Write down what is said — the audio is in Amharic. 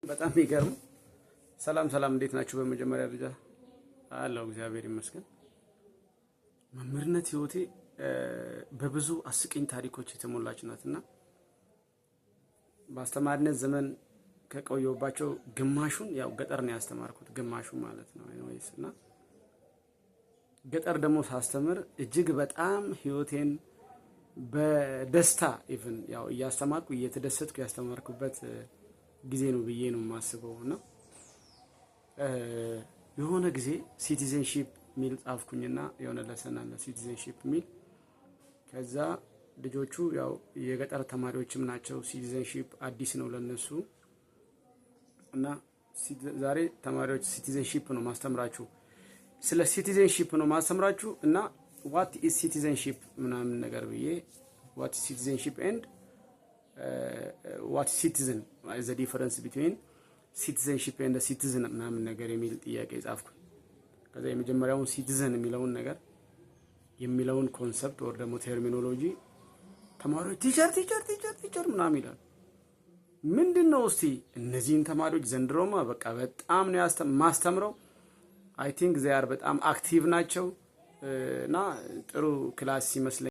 በጣም የሚገርም ሰላም ሰላም፣ እንዴት ናችሁ? በመጀመሪያ ደረጃ አለው እግዚአብሔር ይመስገን። መምህርነት ህይወቴ በብዙ አስቂኝ ታሪኮች የተሞላች ናትና በአስተማሪነት ዘመን ከቆየሁባቸው ግማሹን ያው ገጠር ነው ያስተማርኩት፣ ግማሹ ማለት ነው ኤኒዌይስ። እና ገጠር ደግሞ ሳስተምር እጅግ በጣም ህይወቴን በደስታ ኢቭን ያው እያስተማርኩ እየተደሰትኩ ያስተማርኩበት ጊዜ ነው ብዬ ነው የማስበው። እና የሆነ ጊዜ ሲቲዘንሺፕ ሚል ጻፍኩኝና የሆነ ለሰና ሲቲዘንሺፕ ሚል ከዛ ልጆቹ ያው የገጠር ተማሪዎችም ናቸው። ሲቲዘንሺፕ አዲስ ነው ለነሱ እና ዛሬ ተማሪዎች ሲቲዘንሺፕ ነው ማስተምራችሁ፣ ስለ ሲቲዘንሺፕ ነው ማስተምራችሁ እና what is citizenship ምናምን ነገር ብዬ what is citizenship and what is citizen is the difference between citizenship and citizen ምናምን ነገር የሚል ጥያቄ ጻፍኩኝ። ከዛ የመጀመሪያውን ሲቲዘን የሚለውን ነገር የሚለውን ኮንሰፕት ወር ደግሞ ቴርሚኖሎጂ ተማሪዎች ቲቸር ምናምን ይላል። ምንድነው እስቲ እነዚህን ተማሪዎች ዘንድሮማ በቃ በጣም ነው ማስተምረው። አይ ቲንክ they are በጣም አክቲቭ ናቸው እና ጥሩ ክላስ ይመስለኛል።